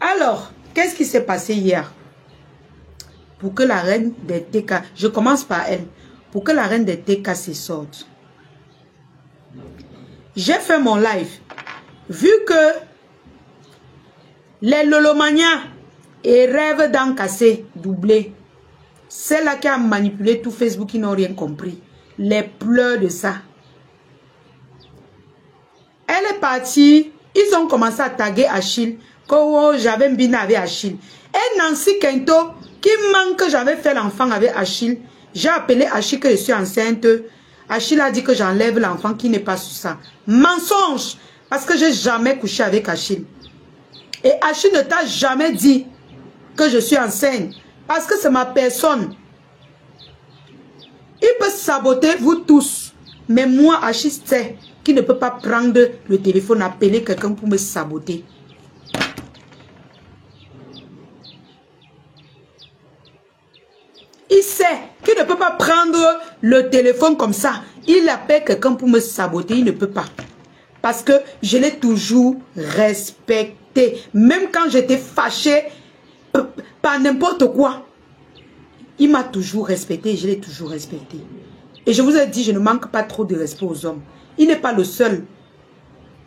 Alors, qu'est-ce qui s'est passé hier? Pour que la reine des TK, je commence par elle, pour que la reine des TK se sorte. J'ai fait mon live. Vu que les Lolomania et rêvent d'encasser, doubler, c'est là qui a manipulé tout Facebook, qui n'ont rien compris. Les pleurs de ça. Elle est partie, ils ont commencé à taguer Achille, que oh, j'avais bien avec Achille. Et Nancy Kento, qui manque que j'avais fait l'enfant avec Achille, j'ai appelé Achille que je suis enceinte. Achille a dit que j'enlève l'enfant qui n'est pas sur ça. Mensonge, parce que j'ai jamais couché avec Achille. Et Achille ne t'a jamais dit que je suis enceinte, parce que c'est ma personne. Il peut saboter vous tous, mais moi, Achille, c'est qui ne peut pas prendre le téléphone, appeler quelqu'un pour me saboter. Il sait qu'il ne peut pas prendre le téléphone comme ça. Il appelle quelqu'un pour me saboter, il ne peut pas. Parce que je l'ai toujours respecté. Même quand j'étais fâchée par n'importe quoi. Il m'a toujours respecté, je l'ai toujours respecté. Et je vous ai dit, je ne manque pas trop de respect aux hommes. Il n'est pas le seul.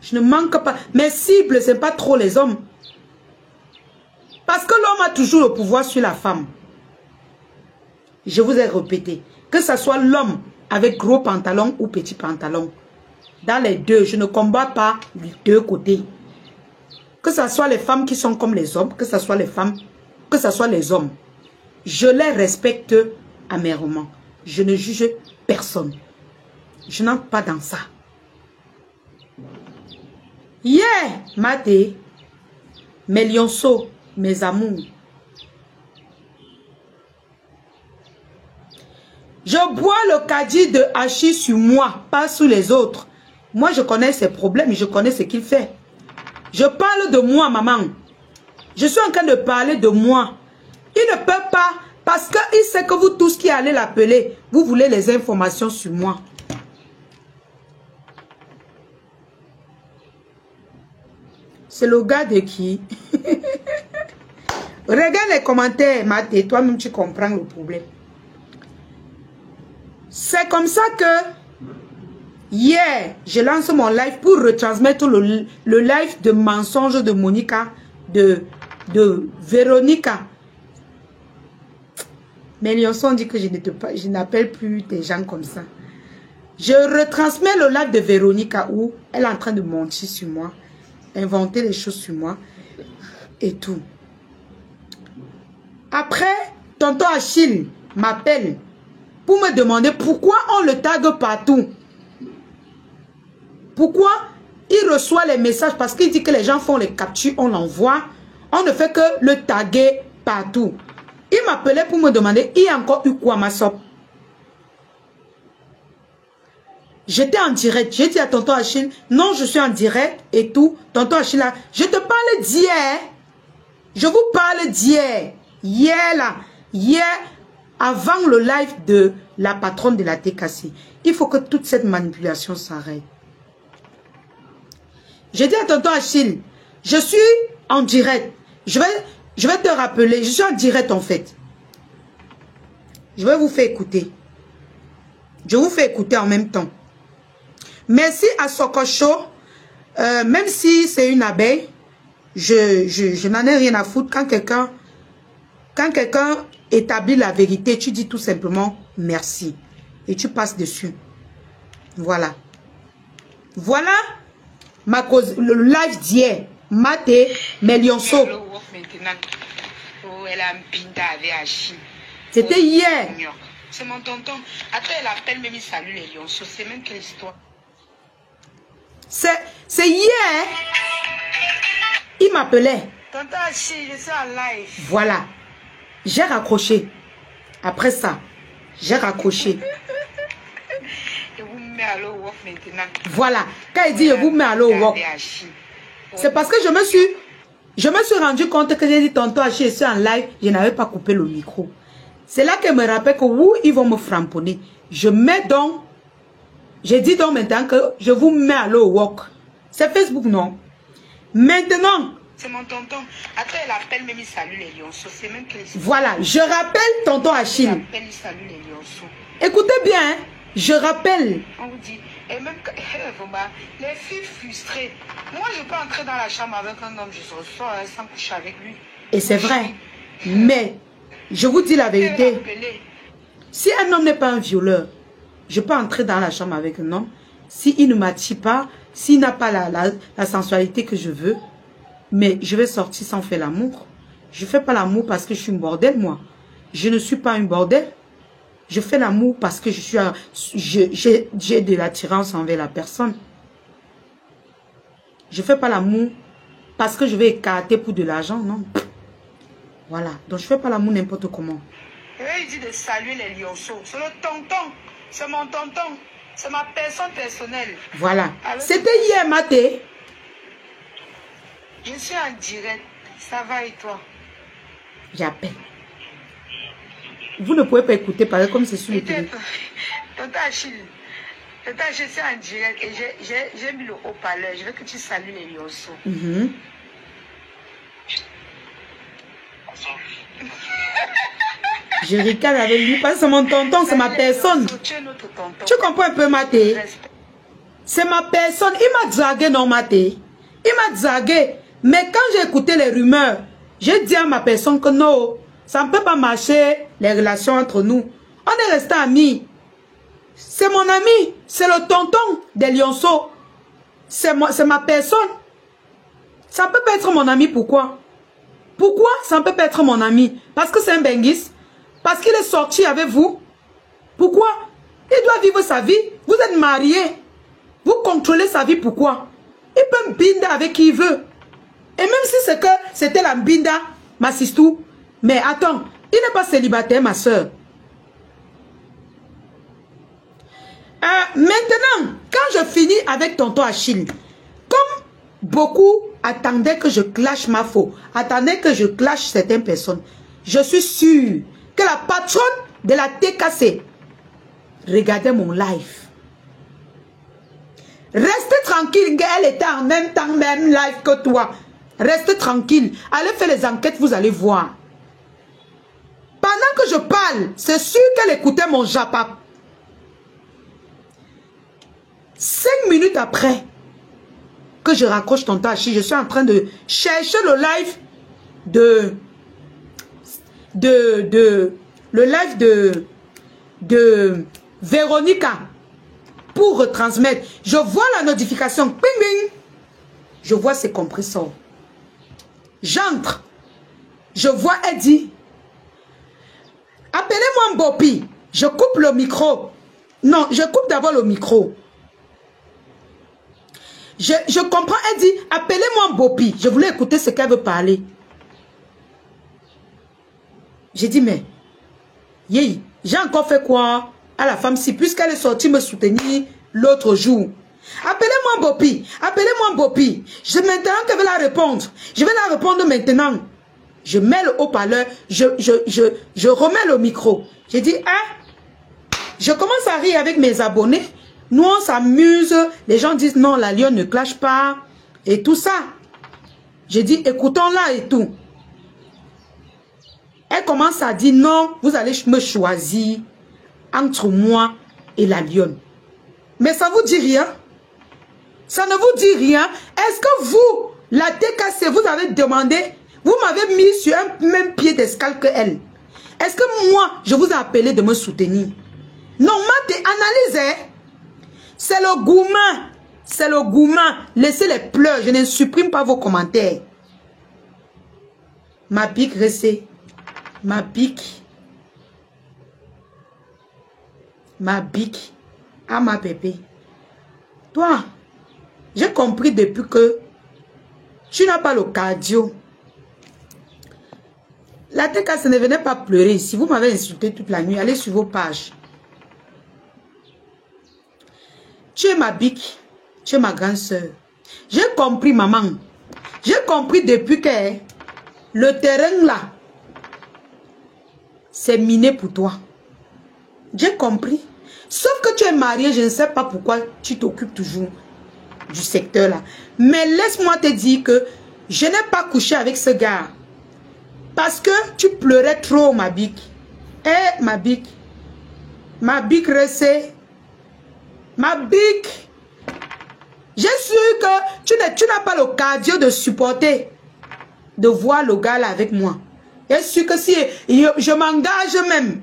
Je ne manque pas. Mes cibles, ce n'est pas trop les hommes. Parce que l'homme a toujours le pouvoir sur la femme. Je vous ai répété. Que ce soit l'homme avec gros pantalon ou petit pantalon. Dans les deux, je ne combats pas les deux côtés. Que ce soit les femmes qui sont comme les hommes, que ce soit les femmes, que ce soit les hommes. Je les respecte amèrement. Je ne juge personne. Je n'entre pas dans ça. Yeah, Maté, mes lionceaux, mes amours. Je bois le caddie de Achille sur moi, pas sur les autres. Moi, je connais ses problèmes, je connais ce qu'il fait. Je parle de moi, maman. Je suis en train de parler de moi. Il ne peut pas, parce qu'il sait que vous tous qui allez l'appeler, vous voulez les informations sur moi. C'est le gars de qui? Regarde les commentaires, Maté, toi-même tu comprends le problème. C'est comme ça que hier, je lance mon live pour retransmettre le live de mensonge de Monica, de Véronica. Mais Lionçon dit que je n'appelle plus des gens comme ça. Je retransmets le live de Véronica où elle est en train de mentir sur moi, inventer les choses sur moi et tout. Après, tonton Achille m'appelle pour me demander pourquoi on le tague partout. Pourquoi il reçoit les messages, parce qu'il dit que les gens font les captures, on l'envoie. On ne fait que le taguer partout. Il m'appelait pour me demander, il y a encore eu quoi ma soeur? J'étais en direct. J'ai dit à tonton Achille, non, je suis en direct et tout. Tonton Achille, là, je te parle d'hier. Je vous parle d'hier. Hier, là. Hier, avant le live de la patronne de la TKC. Il faut que toute cette manipulation s'arrête. J'ai dit à tonton Achille, je suis en direct. Je vais te rappeler, je suis en direct en fait. Je vais vous faire écouter. Je vous fais écouter en même temps. Merci à Sokocho. Même si c'est une abeille, je n'en ai rien à foutre. Quand quelqu'un établit la vérité, tu dis tout simplement merci. Et tu passes dessus. Voilà. Voilà ma cause, le live d'hier. Maté, mes lionceaux. C'était hier. C'est mon tonton. Attends, elle appelle même, il salue les lionceaux. C'est même quelle histoire? C'est hier. Il m'appelait. Tonton Achille, je suis en live. Voilà. J'ai raccroché. Après ça, j'ai raccroché. Je vous mets à l'eau walk maintenant. Voilà. Quand il dit je vous mets à l'eau walk, c'est parce que je me suis rendu compte que j'ai dit tonton Achille, je suis en live, je n'avais pas coupé le micro. C'est là qu'elle me rappelle que ils vont me framponner. Je mets donc, j'ai dit donc maintenant que je vous mets à l'eau walk. C'est Facebook, non? Maintenant, C'est mon tonton. Attends, elle appelle même, il salue les lionceaux. C'est même qu'elle... Voilà, je rappelle tonton Achille. Il appelle, il salue les lionceaux. Écoutez bien, hein, je rappelle. On vous dit, et même les filles frustrées. Moi, je peux entrer dans la chambre avec un homme, je ressors sans coucher avec lui. Et c'est vrai. Mais, je vous dis la vérité. Si un homme n'est pas un violeur, je peux entrer dans la chambre avec un homme. S'il ne m'attire pas, s'il n'a pas la sensualité que je veux, mais je vais sortir sans faire l'amour. Je ne fais pas l'amour parce que je suis une bordel, moi. Je ne suis pas une bordel. Je fais l'amour parce que j'ai de l'attirance envers la personne. Je ne fais pas l'amour parce que je vais écarter pour de l'argent, non. Voilà. Donc, je ne fais pas l'amour n'importe comment. Et il dit de saluer les lionceaux. C'est le tonton. C'est mon tonton. C'est ma personne personnelle. Voilà. C'était hier, Maté. Je suis en direct. Ça va et toi? J'appelle. Vous ne pouvez pas écouter pareil comme c'est sur le télé. Tonton Achille, je suis en direct et j'ai mis le haut-parleur. Je veux que tu salues les lionceaux. Je ricane avec lui parce que c'est mon tonton, c'est ma personne. Tu comprends un peu, Maté? C'est ma personne. Il m'a dragué, non, Maté? Il m'a dragué. Mais quand j'ai écouté les rumeurs, j'ai dit à ma personne que non, ça ne peut pas marcher les relations entre nous. On est restés amis. C'est mon ami. C'est le tonton des lionceaux. C'est ma personne. Ça ne peut pas être mon ami. Pourquoi? Pourquoi ça ne peut pas être mon ami? Parce que c'est un benguis. Parce qu'il est sorti avec vous. Pourquoi? Il doit vivre sa vie. Vous êtes mariés. Vous contrôlez sa vie. Pourquoi? Il peut me binder avec qui il veut. Et même si c'est que c'était la binda, ma sistou. Mais attends, il n'est pas célibataire, ma soeur. Maintenant, quand je finis avec tonton Achille, comme beaucoup attendaient que je clash ma faux, attendaient que je clash certaines personnes, je suis sûre que la patronne de la TKC regardait mon live. Restez tranquille, elle était en même temps, même live que toi. Restez tranquille. Allez faire les enquêtes, vous allez voir. Pendant que je parle, c'est sûr qu'elle écoutait mon japap. 5 minutes après que je raccroche tonton Achille, je suis en train de chercher le live de Véronica pour retransmettre. Je vois la notification. Ping, ping. Je vois ses compresseurs. J'entre. Je vois Eddie. Appelez-moi Mbopi. Je coupe le micro. Non, je coupe d'abord le micro. Je comprends Eddie. Appelez-moi Mbopi. Je voulais écouter ce qu'elle veut parler. J'ai dit, mais, j'ai encore fait quoi à la femme si, puisqu'elle est sortie me soutenir l'autre jour. Appelez-moi Mbopi. Appelez-moi Mbopi. Je maintenant qu'elle va la répondre. Je vais la répondre maintenant. Je mets le haut-parleur. Je remets le micro. J'ai dit, hein? Je commence à rire avec mes abonnés. Nous, on s'amuse. Les gens disent, non, la lionne ne clash pas. Et tout ça. J'ai dit, écoutons-la et tout. Elle commence à dire, non, vous allez me choisir entre moi et la lionne. Mais ça vous dit rien? Ça ne vous dit rien? Est-ce que vous, la TKC, vous avez demandé, vous m'avez mis sur un même pied d'escale que elle? Est-ce que moi, je vous ai appelé de me soutenir? Non, Maté, analysez. C'est le gourmand. C'est le gourmand. Laissez les pleurs. Je ne supprime pas vos commentaires. Ma pique restée. Ma pique. Ma bique. Ah, ma pépé. Toi, j'ai compris depuis que tu n'as pas le cardio. La TKC ne venait pas pleurer ici. Vous m'avez insulté toute la nuit. Allez sur vos pages. Tu es ma bique. Tu es ma grande soeur. J'ai compris, maman. J'ai compris depuis que le terrain là, c'est miné pour toi. J'ai compris. Sauf que tu es marié, je ne sais pas pourquoi tu t'occupes toujours du secteur là. Mais laisse-moi te dire que Je n'ai pas couché avec ce gars. Parce que tu pleurais trop, ma bique. Eh, ma bique. Ma bique recée. Ma bique. J'ai su que tu n'as pas le cardio de supporter. De voir le gars là avec moi. J'ai su que si je m'engage même.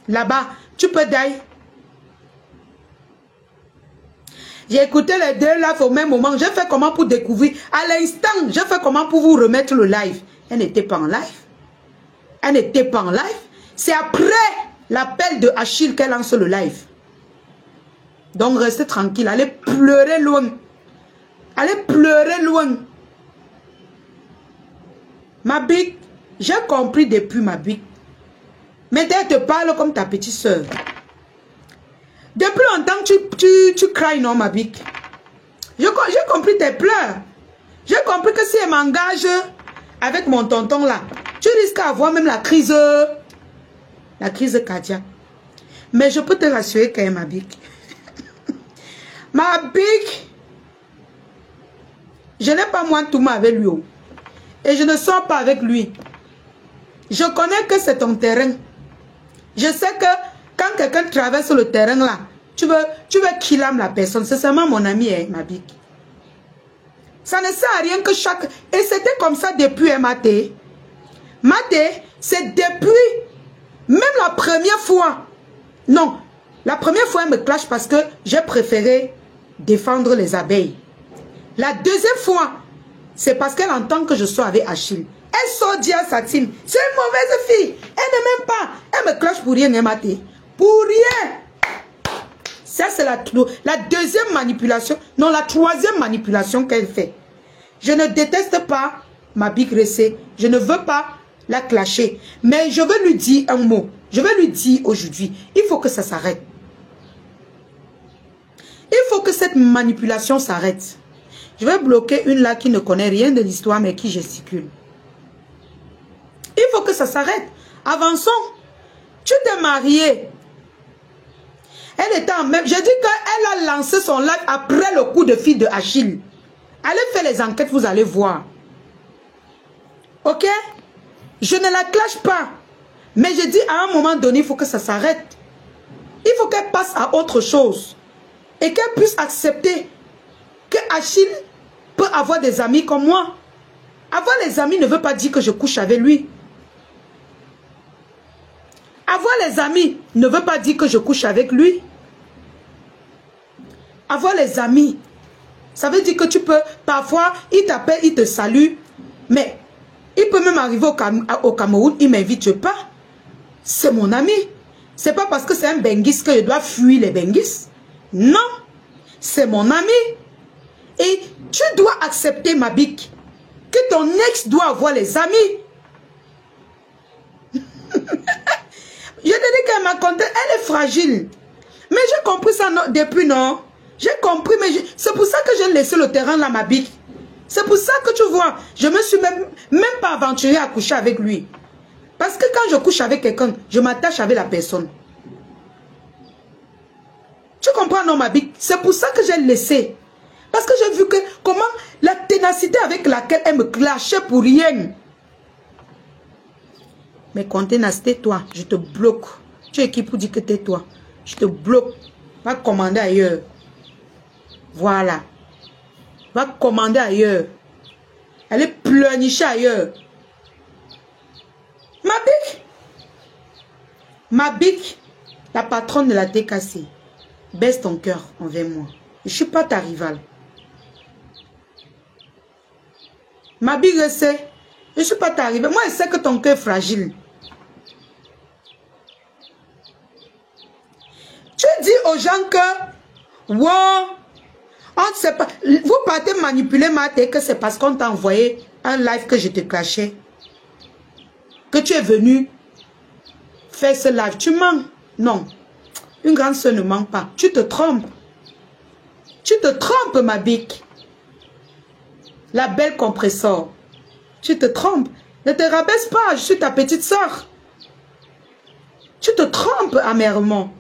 Là-bas, tu peux d'ailleurs. J'ai écouté les deux là au même moment. J'ai fait comment pour découvrir. À l'instant, j'ai fait comment pour vous remettre le live. Elle n'était pas en live. Elle n'était pas en live. C'est après l'appel de Achille qu'elle lance le live. Donc restez tranquille. Allez pleurer loin. Allez pleurer loin. Ma bique, j'ai compris depuis ma bique. Mais elle te parle comme ta petite soeur. Depuis longtemps, tu cries, non, ma bique. J'ai compris tes pleurs. J'ai compris que si elle m'engage avec mon tonton là, tu risques d'avoir même la crise cardiaque. Mais je peux te rassurer qu'elle est ma bique. Ma bique, je n'ai pas moins tout avec lui. Et je ne sors pas avec lui. Je connais que c'est ton terrain. Je sais que quand quelqu'un traverse le terrain là, tu veux qu'il aime la personne. C'est seulement mon ami, hein, ma bique. Ça ne sert à rien que chaque... Et c'était comme ça depuis Maté. Maté, c'est depuis... Même la première fois. Non. La première fois, elle me clash parce que j'ai préféré défendre les abeilles. La deuxième fois, c'est parce qu'elle entend que je sois avec Achille. Elle sort dire à sa team, c'est une mauvaise fille. Elle ne m'aime pas. Elle me clash pour rien, Maté. Pour rien. Ça, c'est la deuxième manipulation. Non, la troisième manipulation qu'elle fait. Je ne déteste pas ma bique recée. Je ne veux pas la clasher. Mais je veux lui dire un mot. Je veux lui dire aujourd'hui, il faut que ça s'arrête. Il faut que cette manipulation s'arrête. Je vais bloquer une là qui ne connaît rien de l'histoire mais qui gesticule. Il faut que ça s'arrête. Avançons. Tu t'es mariée. Elle était en même... J'ai dit qu'elle a lancé son live après le coup de fil de Achille. Allez faire les enquêtes, vous allez voir. Ok? Je ne la clash pas. Mais je dis à un moment donné, il faut que ça s'arrête. Il faut qu'elle passe à autre chose. Et qu'elle puisse accepter que Achille peut avoir des amis comme moi. Avoir les amis ne veut pas dire que je couche avec lui. Avoir les amis ne veut pas dire que je couche avec lui. Avoir les amis, ça veut dire que tu peux, parfois, il t'appelle, il te salue, mais il peut même arriver au Cameroun, il ne m'invite pas. C'est mon ami. C'est pas parce que c'est un benguis que je dois fuir les benguis. Non, c'est mon ami. Et tu dois accepter, ma bique, que ton ex doit avoir les amis. Je te dis qu'elle m'a conté, elle est fragile. Mais j'ai compris ça depuis, non? J'ai compris, mais c'est pour ça que j'ai laissé le terrain là, ma bique. C'est pour ça que tu vois, je me suis même pas aventurée à coucher avec lui. Parce que quand je couche avec quelqu'un, je m'attache avec la personne. Tu comprends, non, ma bique? C'est pour ça que j'ai laissé. Parce que j'ai vu que comment la ténacité avec laquelle elle me clashait pour rien. Mais quand ténacité, toi, je te bloque. Tu es qui pour dire que t'es toi? Je te bloque. Va commander ailleurs. Voilà. Va commander ailleurs. Allez pleurnicher ailleurs. Ma bique. Ma bique, la patronne de la TKC. Baisse ton cœur envers moi. Je ne suis pas ta rivale. Ma bique, je sais. Je ne suis pas ta rivale. Moi, je sais que ton cœur est fragile. Tu dis aux gens que, wow, on ne sait pas. Vous partez manipuler Maté que c'est parce qu'on t'a envoyé un live que je te cachais. Que tu es venu faire ce live. Tu mens. Non. Une grande soeur ne ment pas. Tu te trompes. Tu te trompes, ma bique. La belle compresseur. Tu te trompes. Ne te rabaisse pas. Je suis ta petite soeur. Tu te trompes amèrement.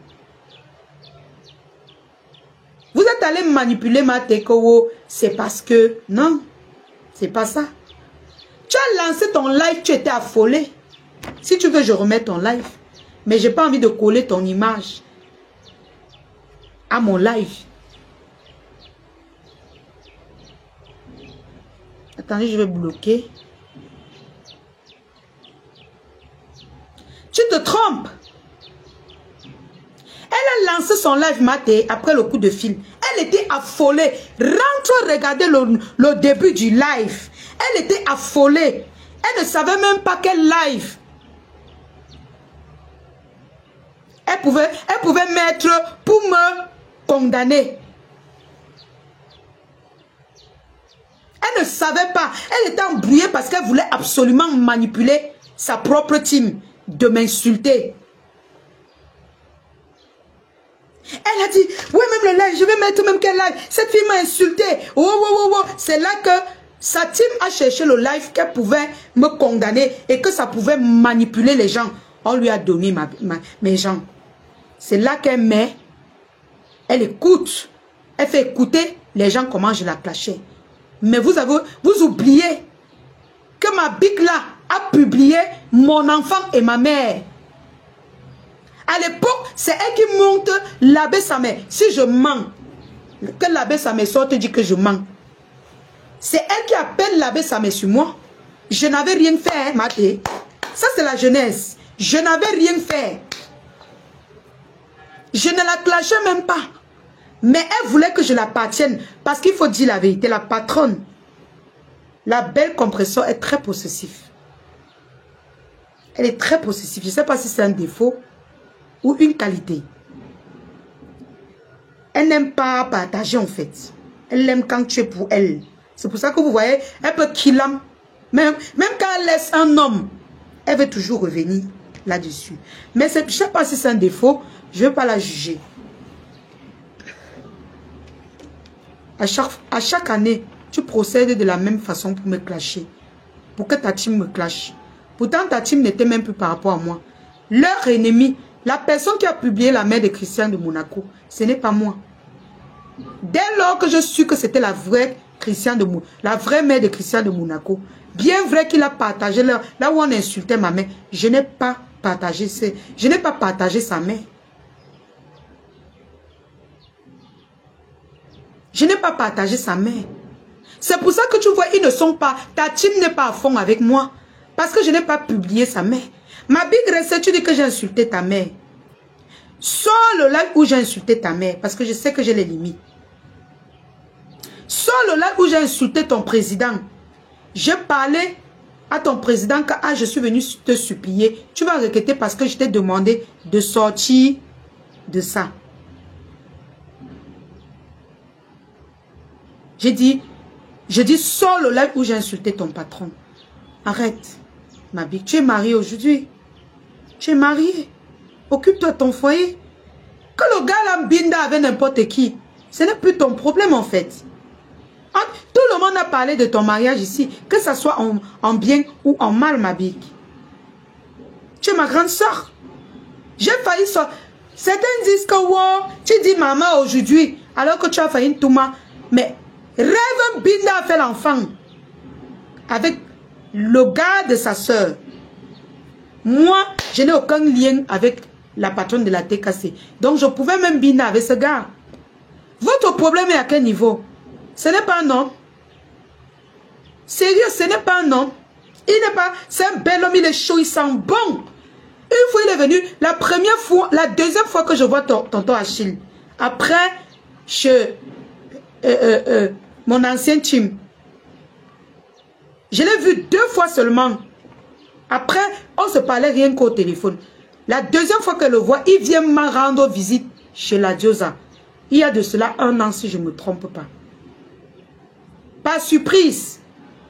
Vous êtes allé manipuler ma Tekowo. C'est parce que... Non. C'est pas ça. Tu as lancé ton live, tu étais affolé. Si tu veux, je remets ton live. Mais je n'ai pas envie de coller ton image à mon live. Attendez, je vais bloquer. Tu te trompes. Elle a lancé son live maté après le coup de fil. Elle était affolée. Rentre regarder le début du live. Elle était affolée. Elle ne savait même pas quel live. Elle pouvait mettre pour me condamner. Elle ne savait pas. Elle était embrouillée parce qu'elle voulait absolument manipuler sa propre team, de m'insulter. Elle a dit, oui, même le live, je vais mettre même quel live. Cette fille m'a insulté. Oh. C'est là que sa team a cherché le live qu'elle pouvait me condamner et que ça pouvait manipuler les gens. On lui a donné mes gens. C'est là qu'elle met, elle écoute. Elle fait écouter les gens comment je la clashais. Mais vous oubliez que ma bic là a publié mon enfant et ma mère. À l'époque, c'est elle qui monte l'abbé Samé. Si je mens, que l'abbé Samé sorte et dit que je mens. C'est elle qui appelle l'abbé Samé sur moi. Je n'avais rien fait, hein, Maté. Ça, c'est la jeunesse. Je n'avais rien fait. Je ne la clashais même pas. Mais elle voulait que je l'appartienne. Parce qu'il faut dire la vérité. La patronne, la belle compresseur est très possessive. Elle est très possessive. Je ne sais pas si c'est un défaut ou une qualité. Elle n'aime pas partager en fait. Elle aime quand tu es pour elle. C'est pour ça que vous voyez, elle peut killer. Même quand elle laisse un homme, elle veut toujours revenir là-dessus. Mais je ne sais pas si c'est un défaut. Je ne vais pas la juger. À chaque année, tu procèdes de la même façon pour me clasher. Pour que ta team me clash. Pourtant, ta team n'était même plus par rapport à moi. Leur ennemi, la personne qui a publié la mère de Christian de Monaco, ce n'est pas moi. Dès lors que je suis que c'était la vraie mère de Christian de Monaco, bien vrai qu'il a partagé là où on insultait ma mère, je n'ai pas partagé sa mère. Je n'ai pas partagé sa mère. C'est pour ça que tu vois, ils ne sont pas, ta team n'est pas à fond avec moi. Parce que je n'ai pas publié sa mère. Ma big recette, tu dis que j'ai insulté ta mère. Sors le live où j'ai insulté ta mère. Parce que je sais que j'ai les limites. Sors le live où j'ai insulté ton président. J'ai parlé à ton président que je suis venu te supplier. Tu vas regretter parce que je t'ai demandé de sortir de ça. Je dis, sors le live où j'ai insulté ton patron. Arrête, ma big. Tu es mariée aujourd'hui. Tu es mariée. Occupe-toi de ton foyer. Que le gars là binda avec n'importe qui, ce n'est plus ton problème en fait. Tout le monde a parlé de ton mariage ici, que ce soit en bien ou en mal, ma big. Tu es ma grande soeur. J'ai failli sortir. Certains disent que wow, tu dis maman aujourd'hui, alors que tu as failli une touma. Mais Rêve Binda a fait l'enfant avec le gars de sa soeur. Moi, je n'ai aucun lien avec la patronne de la TKC. Donc, je pouvais même Binda avec ce gars. Votre problème est à quel niveau? Ce n'est pas un homme. Sérieux, ce n'est pas un homme. Il n'est pas... C'est un bel homme, il est chaud, il sent bon. Une fois, il est venu. La première fois, la deuxième fois que je vois tonton Achille. Après, mon ancien team. Je l'ai vu 2 fois seulement. Après, on se parlait rien qu'au téléphone. La deuxième fois que je le vois, il vient me rendre visite chez la Diosa. Il y a de cela 1 an, si je ne me trompe pas. Par surprise,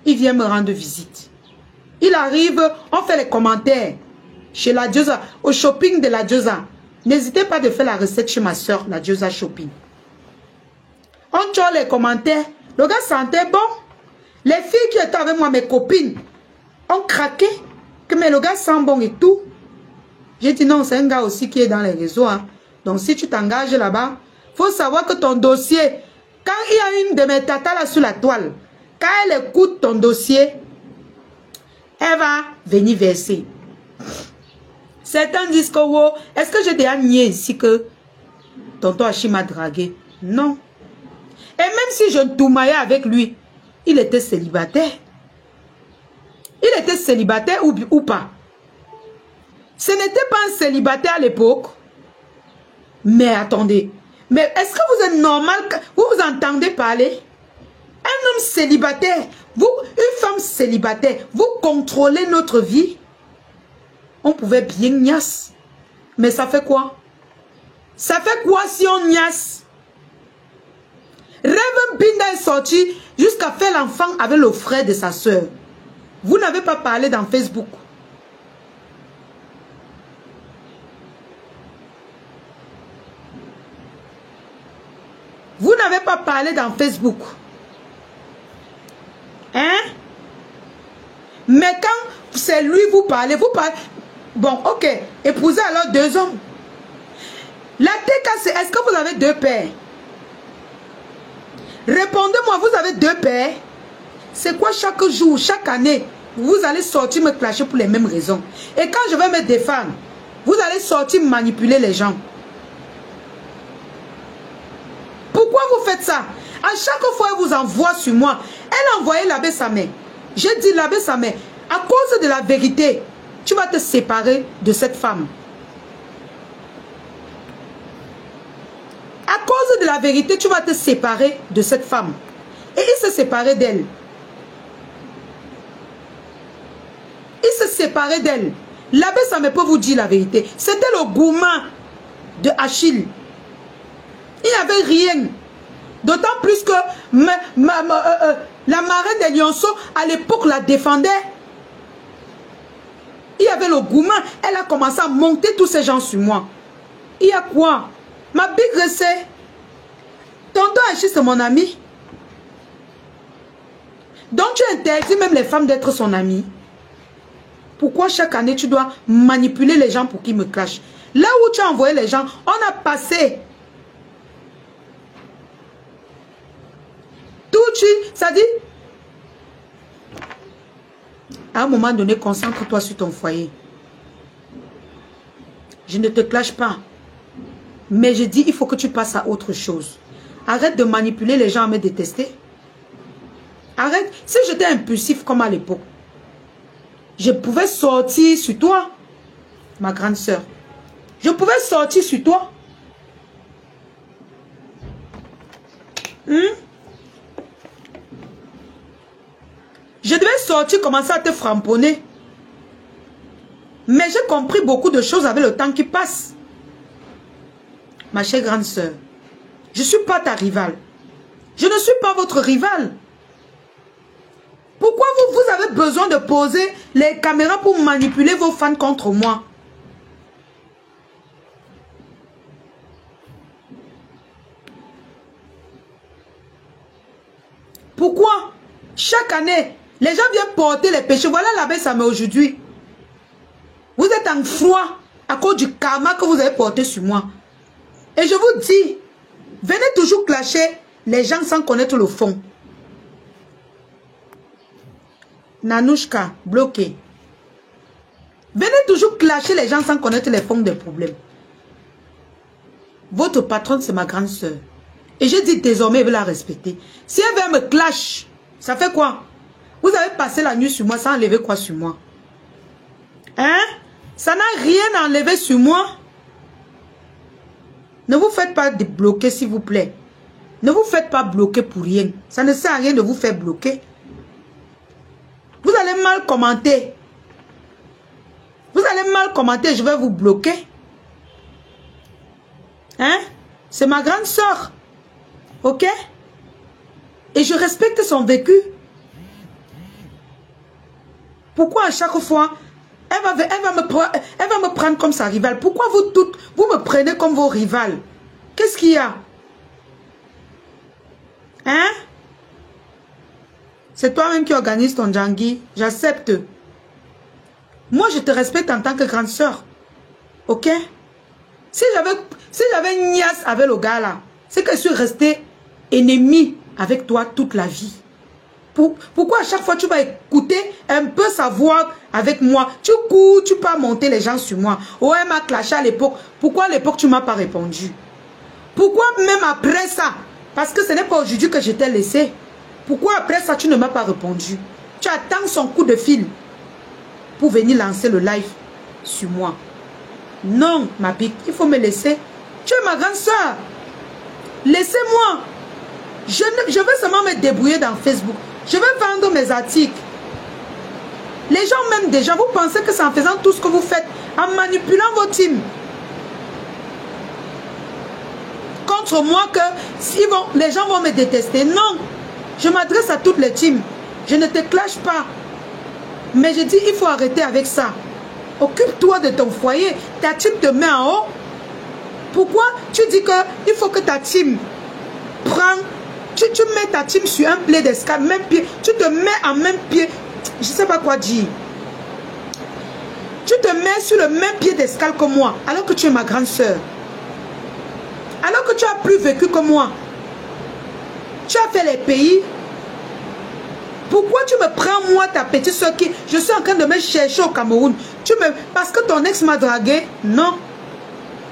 il vient me rendre visite. Il arrive, on fait les commentaires chez la Diosa, au shopping de la Diosa. N'hésitez pas de faire la recette chez ma soeur, la Diosa Shopping. On tient les commentaires. Le gars sentait bon. Les filles qui étaient avec moi, mes copines, ont craqué. Mais le gars sent bon et tout. J'ai dit non, c'est un gars aussi qui est dans les réseaux. Hein. Donc si tu t'engages là-bas, il faut savoir que ton dossier, quand il y a une de mes tatas là sur la toile, quand elle écoute ton dossier, elle va venir verser. Certains disent que, wow, est-ce que j'ai déjà nié ici que tonton Achille m'a dragué? Non. Et même si je toumaillais avec lui, il était célibataire. Il était célibataire ou pas? Ce n'était pas un célibataire à l'époque. Mais attendez. Mais est-ce que vous êtes normal? Vous vous entendez parler? Un homme célibataire, vous, une femme célibataire, vous contrôlez notre vie. On pouvait bien niasse. Mais ça fait quoi? Ça fait quoi si on niasse? Rêve Binda est sorti jusqu'à faire l'enfant avec le frère de sa soeur. Vous n'avez pas parlé dans Facebook. Vous n'avez pas parlé dans Facebook. Hein? Mais quand c'est lui, vous parlez. Bon, ok. Épousez alors 2 hommes. La TK, c'est est-ce que vous avez 2 pères? Répondez-moi, vous avez 2 pères? C'est quoi chaque jour, chaque année, vous allez sortir me clasher pour les mêmes raisons? Et quand je vais me défendre, vous allez sortir manipuler les gens. Pourquoi vous faites ça? À chaque fois, elle vous envoie sur moi. Elle a envoyé l'abbé Samé. J'ai dit l'abbé Samé, à cause de la vérité, tu vas te séparer de cette femme. À cause de la vérité, tu vas te séparer de cette femme. Et il se séparait d'elle. Il se séparait d'elle. L'abbé Samé peut vous dire la vérité. C'était le gourmand de Achille. Il n'y avait rien. D'autant plus que la marraine des Lionceaux, à l'époque, la défendait. Il y avait le gourmand. Elle a commencé à monter tous ces gens sur moi. Il y a quoi? Ma big recette. Tonton Achille, c'est mon ami. Donc tu interdis même les femmes d'être son ami. Pourquoi chaque année tu dois manipuler les gens pour qu'ils me clashent? Là où tu as envoyé les gens, on a passé. Ça dit, à un moment donné, concentre-toi sur ton foyer. Je ne te clash pas. Mais je dis, il faut que tu passes à autre chose. Arrête de manipuler les gens à me détester. Arrête. Si j'étais impulsif comme à l'époque, je pouvais sortir sur toi, ma grande soeur. Je pouvais sortir sur toi. Je devais sortir, commencer à te framponner. Mais j'ai compris beaucoup de choses avec le temps qui passe. Ma chère grande soeur, je ne suis pas ta rivale. Je ne suis pas votre rivale. Pourquoi vous avez besoin de poser les caméras pour manipuler vos fans contre moi? Pourquoi? Chaque année, les gens viennent porter les péchés. Voilà l'abbé Samé aujourd'hui. Vous êtes en froid à cause du karma que vous avez porté sur moi. Et je vous dis, venez toujours clasher les gens sans connaître le fond. Nanouchka, bloqué. Venez toujours clasher les gens sans connaître les fonds des problèmes. Votre patronne, c'est ma grande soeur. Et je dis désormais, elle veut la respecter. Si elle veut me clash, ça fait quoi? Vous avez passé la nuit sur moi, ça a enlevé quoi sur moi? Hein? Ça n'a rien enlevé sur moi. Ne vous faites pas bloquer, s'il vous plaît. Ne vous faites pas bloquer pour rien. Ça ne sert à rien de vous faire bloquer. Vous allez mal commenter. Vous allez mal commenter, je vais vous bloquer. Hein? C'est ma grande soeur. Ok? Et je respecte son vécu. Pourquoi à chaque fois, elle va me prendre comme sa rivale? Pourquoi vous toutes, vous me prenez comme vos rivales? Qu'est-ce qu'il y a? Hein? C'est toi-même qui organise ton Djangui. J'accepte. Moi, je te respecte en tant que grande soeur. Ok? Si j'avais une niasse avec le gars là, c'est que je suis restée ennemie avec toi toute la vie. Pourquoi à chaque fois tu vas écouter un peu sa voix avec moi? Tu cours, tu peux monter les gens sur moi. Oh, elle m'a clashé à l'époque. Pourquoi à l'époque tu ne m'as pas répondu? Pourquoi même après ça? Parce que ce n'est pas aujourd'hui que je t'ai laissé. Pourquoi après ça tu ne m'as pas répondu? Tu attends son coup de fil pour venir lancer le live sur moi. Non, ma pique, il faut me laisser. Tu es ma grande soeur. Laissez-moi. Je veux seulement me débrouiller dans Facebook. Je vais vendre mes articles. Les gens même déjà, vous pensez que c'est en faisant tout ce que vous faites, en manipulant vos teams contre moi que les gens vont me détester. Non, je m'adresse à toutes les teams. Je ne te clash pas. Mais je dis, il faut arrêter avec ça. Occupe-toi de ton foyer. Ta team te met en haut. Pourquoi tu dis qu'il faut que ta team prenne... Tu mets ta team sur un pied d'escale, même pied. Tu te mets en même pied. Je ne sais pas quoi dire. Tu te mets sur le même pied d'escale que moi, alors que tu es ma grande soeur. Alors que tu as plus vécu que moi. Tu as fait les pays. Pourquoi tu me prends, moi, ta petite soeur qui... Je suis en train de me chercher au Cameroun. Parce que ton ex m'a dragué. Non.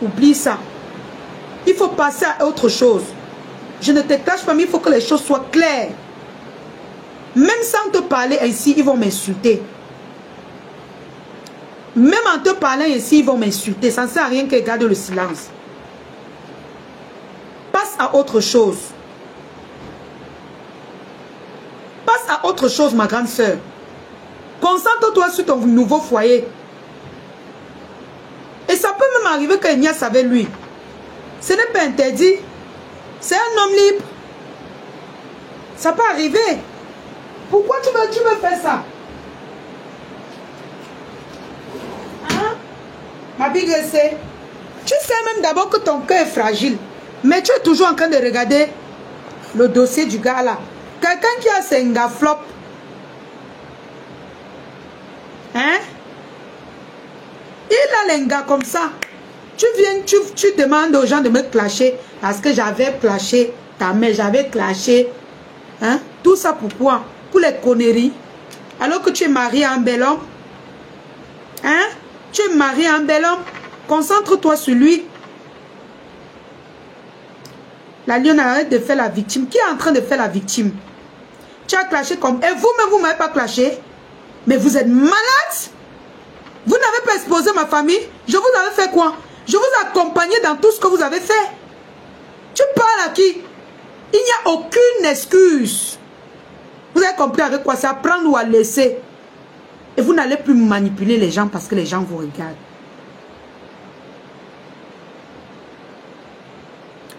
Oublie ça. Il faut passer à autre chose. Je ne te cache pas, mais il faut que les choses soient claires. Même sans te parler ainsi, ils vont m'insulter. Même en te parlant ainsi, ils vont m'insulter. Ça ne sert à rien que garde le silence. Passe à autre chose. Passe à autre chose, ma grande soeur. Concentre-toi sur ton nouveau foyer. Et ça peut même arriver qu'Ignace avec lui. Ce n'est pas interdit. C'est un homme libre. Ça peut arriver. Pourquoi tu me fais ça? Hein? Ma big essai. Tu sais même d'abord que ton cœur est fragile. Mais tu es toujours en train de regarder le dossier du gars là. Quelqu'un qui a ses gars flop. Hein? Il a les gars comme ça. Tu viens, tu demandes aux gens de me clasher. Parce que j'avais clashé ta mère, j'avais clashé. Hein? Tout ça pourquoi? Pour les conneries. Alors que tu es marié à un bel homme. Hein? Tu es marié à un bel homme. Concentre-toi sur lui. La lionne arrête de faire la victime. Qui est en train de faire la victime? Tu as clashé comme... Et vous-même, vous ne m'avez pas clashé. Mais vous êtes malade. Vous n'avez pas exposé ma famille. Je vous avais fait quoi? Je vous ai accompagné dans tout ce que vous avez fait. Tu parles à qui? Il n'y a aucune excuse. Vous avez compris avec quoi? C'est à prendre ou à laisser. Et vous n'allez plus manipuler les gens parce que les gens vous regardent.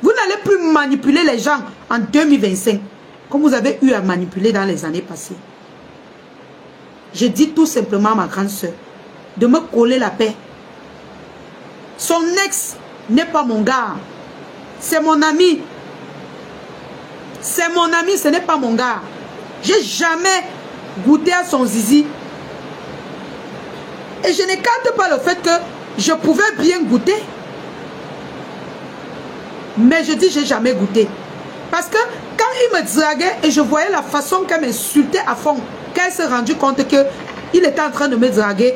Vous n'allez plus manipuler les gens en 2025 comme vous avez eu à manipuler dans les années passées. Je dis tout simplement à ma grande soeur de me coller la paix. Son ex n'est pas mon gars. C'est mon ami. C'est mon ami, ce n'est pas mon gars. J'ai jamais goûté à son zizi. Et je n'écarte pas le fait que je pouvais bien goûter. Mais je dis, j'ai jamais goûté. Parce que quand il me draguait et je voyais la façon qu'elle m'insultait à fond, qu'elle s'est rendue compte qu'il était en train de me draguer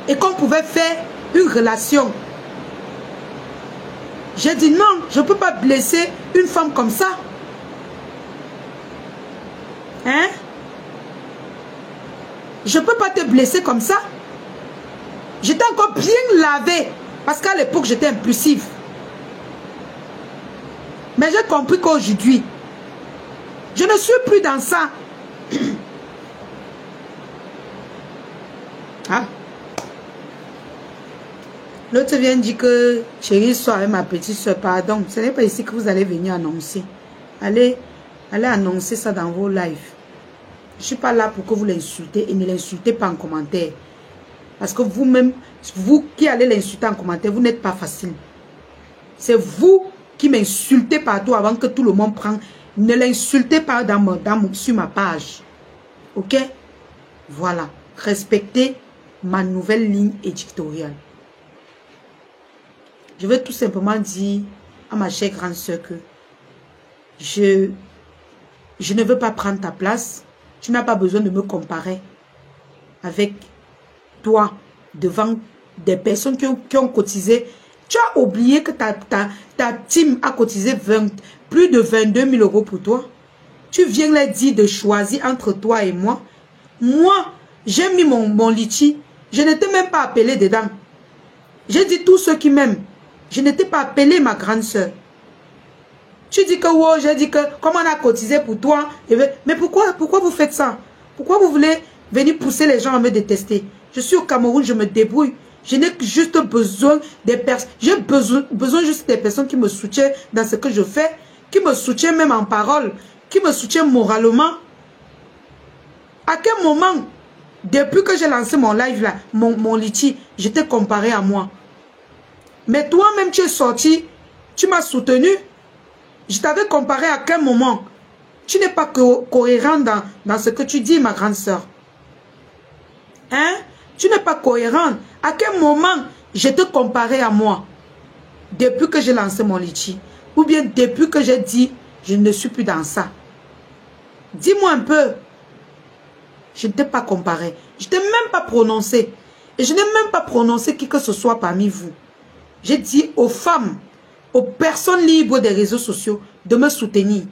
et qu'on pouvait faire une relation. J'ai dit non, je ne peux pas blesser une femme comme ça. Hein? Je ne peux pas te blesser comme ça. J'étais encore bien lavée. Parce qu'à l'époque, j'étais impulsive. Mais j'ai compris qu'aujourd'hui, je ne suis plus dans ça. Ah. L'autre vient dire que chérie, sois avec ma petite soeur. Pardon, ce n'est pas ici que vous allez venir annoncer. Allez annoncer ça dans vos lives. Je ne suis pas là pour que vous l'insultez et ne l'insultez pas en commentaire. Parce que vous-même, vous qui allez l'insulter en commentaire, vous n'êtes pas facile. C'est vous qui m'insultez partout avant que tout le monde prenne. Ne l'insultez pas sur ma page. Ok? Voilà. Respectez ma nouvelle ligne éditoriale. Je veux tout simplement dire à ma chère grande soeur que je ne veux pas prendre ta place. Tu n'as pas besoin de me comparer avec toi devant des personnes qui ont cotisé. Tu as oublié que ta team a cotisé plus de 22 000 euros pour toi. Tu viens leur dire de choisir entre toi et moi. Moi, j'ai mis mon litchi. Je n'étais même pas appelée dedans. J'ai dit tous ceux qui m'aiment. Je n'étais pas appelée ma grande soeur. Tu dis que, wow, j'ai dit que, comme on a cotisé pour toi. Mais pourquoi vous faites ça? Pourquoi vous voulez venir pousser les gens à me détester? Je suis au Cameroun, je me débrouille. Je n'ai juste besoin des personnes. J'ai besoin juste des personnes qui me soutiennent dans ce que je fais, qui me soutiennent même en parole, qui me soutiennent moralement. À quel moment, depuis que j'ai lancé mon live là, mon litchi, je t'ai comparé à moi? Mais toi-même, tu es sorti, tu m'as soutenu. Je t'avais comparé à quel moment? Tu n'es pas cohérent dans ce que tu dis, ma grande sœur. Hein? Tu n'es pas cohérent. À quel moment je te comparé à moi? Depuis que j'ai lancé mon litchi. Ou bien depuis que j'ai dit, je ne suis plus dans ça. Dis-moi un peu. Je ne t'ai pas comparé. Je ne t'ai même pas prononcé. Et je n'ai même pas prononcé qui que ce soit parmi vous. J'ai dit aux femmes, aux personnes libres des réseaux sociaux de me soutenir.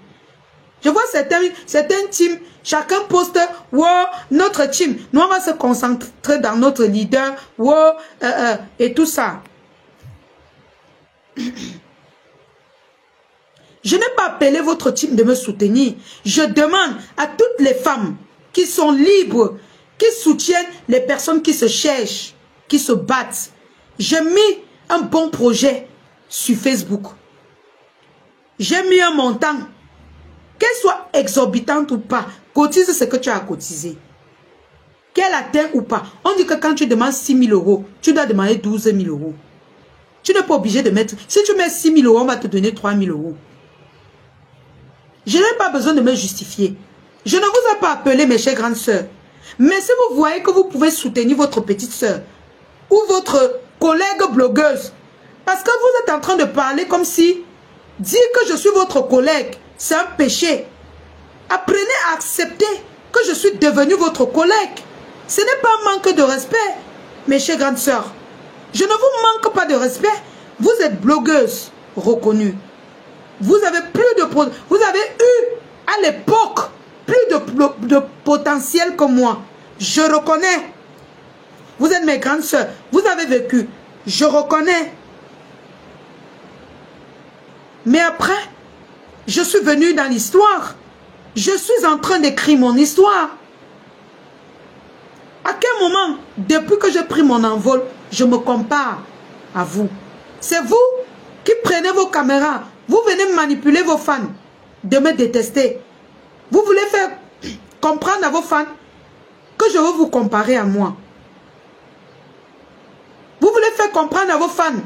Je vois certains teams, chacun poste, wow, notre team, nous on va se concentrer dans notre leader, wow, et tout ça. Je n'ai pas appelé votre team de me soutenir. Je demande à toutes les femmes qui sont libres, qui soutiennent les personnes qui se cherchent, qui se battent. J'ai mis un bon projet sur Facebook. J'ai mis un montant, qu'elle soit exorbitante ou pas, cotise ce que tu as cotisé. Qu'elle atteint ou pas. On dit que quand tu demandes 6 000 euros, tu dois demander 12 000 euros. Tu n'es pas obligé de mettre... Si tu mets 6 000 euros, on va te donner 3 000 euros. Je n'ai pas besoin de me justifier. Je ne vous ai pas appelé mes chères grandes sœurs. Mais si vous voyez que vous pouvez soutenir votre petite sœur ou votre collègue blogueuse, parce que vous êtes en train de parler comme si dire que je suis votre collègue, c'est un péché. Apprenez à accepter que je suis devenu votre collègue. Ce n'est pas un manque de respect, mes chères grandes sœurs. Je ne vous manque pas de respect. Vous êtes blogueuse reconnue. Vous avez vous avez eu à l'époque plus de potentiel que moi. Je reconnais. Vous êtes mes grandes sœurs. Vous avez vécu. Je reconnais. Mais après, je suis venue dans l'histoire. Je suis en train d'écrire mon histoire. À quel moment, depuis que j'ai pris mon envol, je me compare à vous? C'est vous qui prenez vos caméras. Vous venez manipuler vos fans de me détester. Vous voulez faire comprendre à vos fans que je veux vous comparer à moi. Vous voulez faire comprendre à vos fans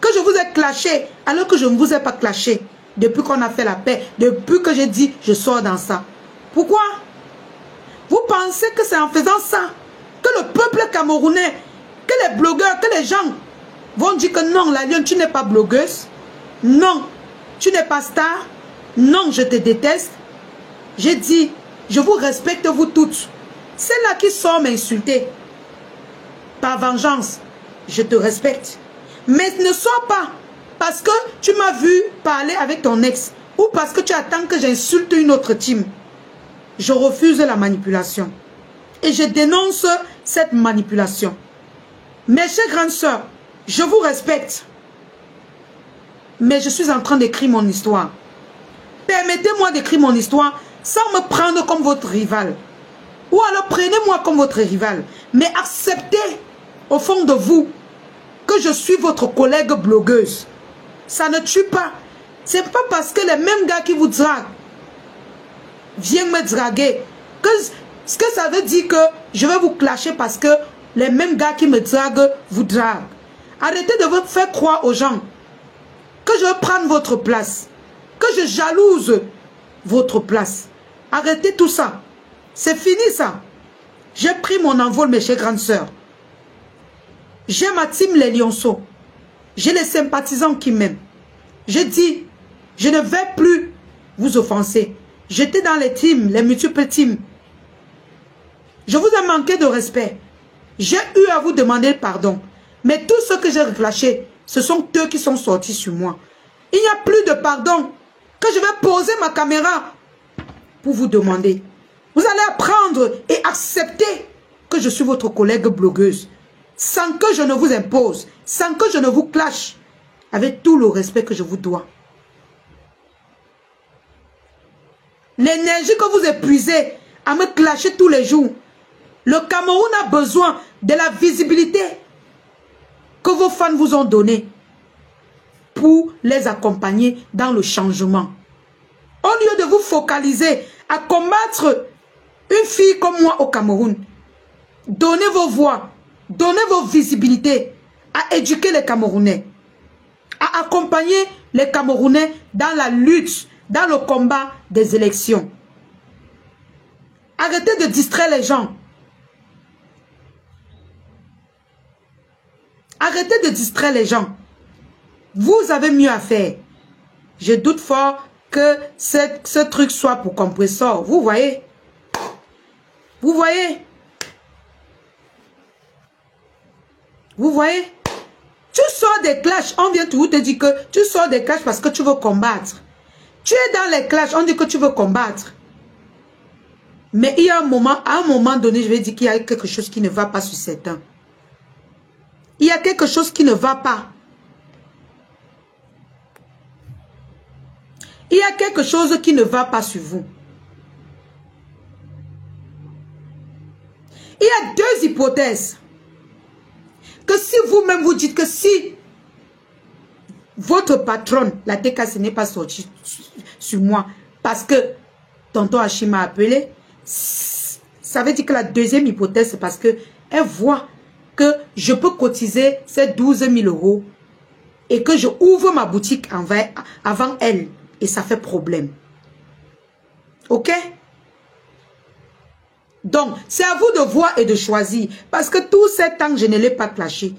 que je vous ai clashé alors que je ne vous ai pas clashé. Depuis qu'on a fait la paix, depuis que j'ai dit je sors dans ça. Pourquoi? Vous pensez que c'est en faisant ça que le peuple camerounais, que les blogueurs, que les gens vont dire que non, la Lionne, tu n'es pas blogueuse. Non, tu n'es pas star. Non, je te déteste. J'ai dit, je vous respecte vous toutes. Celle-là qui sort m'insulter par vengeance, je te respecte. Mais ne sors pas parce que tu m'as vu parler avec ton ex ou parce que tu attends que j'insulte une autre team. Je refuse la manipulation. Et je dénonce cette manipulation. Mes chères grandes sœurs, je vous respecte. Mais je suis en train d'écrire mon histoire. Permettez-moi d'écrire mon histoire sans me prendre comme votre rival. Ou alors prenez-moi comme votre rival. Mais acceptez au fond de vous que je suis votre collègue blogueuse. Ça ne tue pas. C'est pas parce que les mêmes gars qui vous draguent viennent me draguer que ce que ça veut dire que je vais vous clasher parce que les mêmes gars qui me draguent vous draguent. Arrêtez de vous faire croire aux gens que je vais prendre votre place, que je jalouse votre place. Arrêtez tout ça. C'est fini ça. J'ai pris mon envol, mes chères grandes sœurs. J'ai ma team les lionceaux. J'ai les sympathisants qui m'aiment. Je dis, je ne vais plus vous offenser. J'étais dans les teams, les multiples teams. Je vous ai manqué de respect. J'ai eu à vous demander pardon. Mais tous ceux que j'ai reclashés, ce sont eux qui sont sortis sur moi. Il n'y a plus de pardon. Que je vais poser ma caméra pour vous demander. Vous allez apprendre et accepter que je suis votre collègue blogueuse. Sans que je ne vous impose. Sans que je ne vous clash. Avec tout le respect que je vous dois. L'énergie que vous épuisez à me clasher tous les jours. Le Cameroun a besoin de la visibilité que vos fans vous ont donnée pour les accompagner dans le changement. Au lieu de vous focaliser à combattre une fille comme moi au Cameroun, donnez vos voix, donnez vos visibilités à éduquer les Camerounais, à accompagner les Camerounais dans la lutte, dans le combat des élections. Arrêtez de distraire les gens. Arrêtez de distraire les gens. Vous avez mieux à faire. Je doute fort que ce truc soit pour compressor. Vous voyez? Vous voyez? Vous voyez? Tu sors des clashs. On vient toujours te dire que tu sors des clashs parce que tu veux combattre. Tu es dans les clashs. On dit que tu veux combattre. Mais il y a un moment, à un moment donné, je vais dire qu'il y a quelque chose qui ne va pas sur certains. Il y a quelque chose qui ne va pas. Il y a quelque chose qui ne va pas sur vous. Il y a deux hypothèses. Que si vous-même vous dites que si votre patronne, la TKC, n'est pas sortie sur moi, parce que tonton Hachi m'a appelé, ça veut dire que la deuxième hypothèse, c'est parce qu'elle voit que je peux cotiser ces 12 000 € et que je ouvre ma boutique avant elle. Et ça fait problème. Ok? Donc, c'est à vous de voir et de choisir. Parce que tout ce temps, je ne l'ai pas clashé.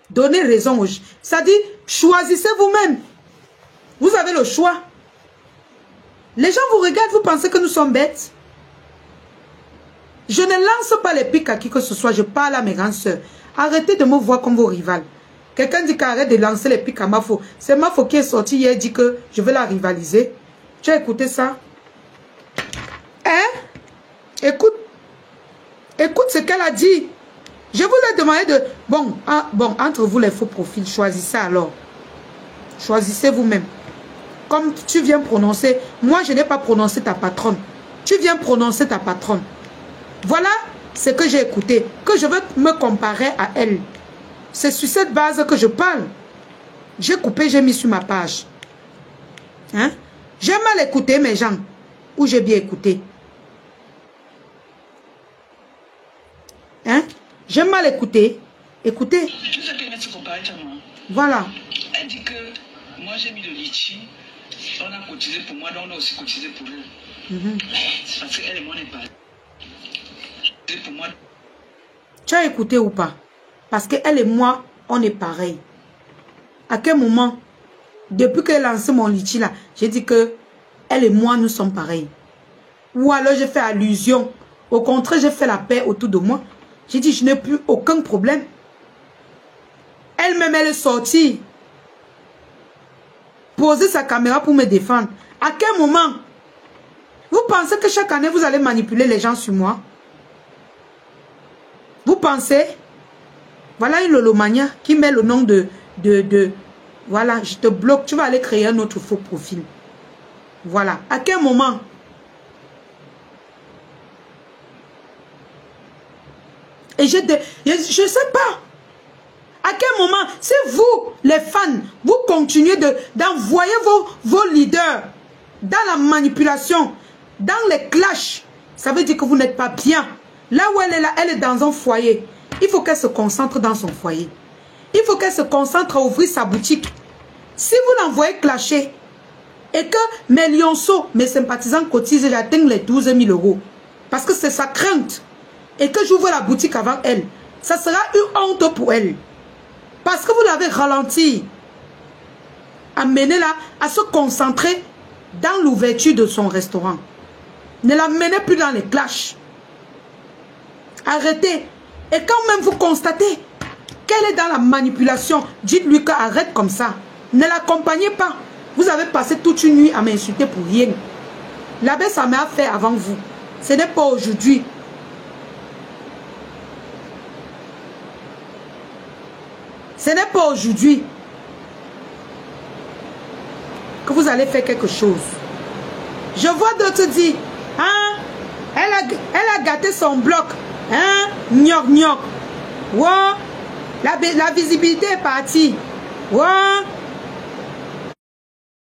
Donnez raison aux gens. Ça dit, choisissez vous-même. Vous avez le choix. Les gens vous regardent, vous pensez que nous sommes bêtes. Je ne lance pas les pics à qui que ce soit. Je parle à mes grandes soeurs. Arrêtez de me voir comme vos rivales. Quelqu'un dit qu'arrête de lancer les pics à Mafo. C'est Mafo qui est sorti hier et dit que je vais la rivaliser. Tu as écouté ça? Hein? Écoute. Écoute ce qu'elle a dit. Je vous ai demandé de... Bon, entre vous les faux profils, choisissez alors. Choisissez vous-même. Comme tu viens prononcer... Moi, je n'ai pas prononcé ta patronne. Tu viens prononcer ta patronne. Voilà ce que j'ai écouté. Que je veux me comparer à elle. C'est sur cette base que je parle. J'ai coupé, j'ai mis sur ma page. Hein? J'ai mal écouté mes gens. Ou j'ai bien écouté. Hein? J'ai mal écouté. Écoutez. Tu sais qu'elle se comparer à moi. Voilà. Elle dit que moi j'ai mis le litchi. On a cotisé pour moi, donc on a aussi cotisé pour elle. Parce qu'elle et moi n'est pas. Pour moi. Tu as écouté ou pas? Parce qu'elle et moi, on est pareil. À quel moment, depuis qu'elle a lancé mon litchi là, j'ai dit que elle et moi, nous sommes pareils. Ou alors j'ai fait allusion. Au contraire, j'ai fait la paix autour de moi. J'ai dit, je n'ai plus aucun problème. Elle-même, elle est sortie. Poser sa caméra pour me défendre. À quel moment? Vous pensez que chaque année, vous allez manipuler les gens sur moi? Vous pensez? Voilà une lolomania qui met le nom de... Voilà, je te bloque. Tu vas aller créer un autre faux profil. Voilà. À quel moment? Et je ne sais pas. À quel moment, si vous, les fans, vous continuez d'envoyer vos leaders dans la manipulation, dans les clashs, ça veut dire que vous n'êtes pas bien. Là où elle est là, elle est dans un foyer. Il faut qu'elle se concentre dans son foyer. Il faut qu'elle se concentre à ouvrir sa boutique. Si vous l'envoyez clasher et que mes lionceaux, mes sympathisants cotisent, j'atteins les 12 000 €. Parce que c'est sa crainte. Et que j'ouvre la boutique avant elle. Ça sera une honte pour elle. Parce que vous l'avez ralenti. Amenez-la à se concentrer dans l'ouverture de son restaurant. Ne la menez plus dans les clashs. Arrêtez. Et quand même vous constatez qu'elle est dans la manipulation, dites-lui qu'arrête comme ça. Ne l'accompagnez pas. Vous avez passé toute une nuit à m'insulter pour rien. L'abbé Samé a fait avant vous. Ce n'est pas aujourd'hui. Ce n'est pas aujourd'hui que vous allez faire quelque chose. Je vois d'autres dire, hein, elle a gâté son bloc, hein, gnoc. Ouais, la visibilité est partie. Ouais,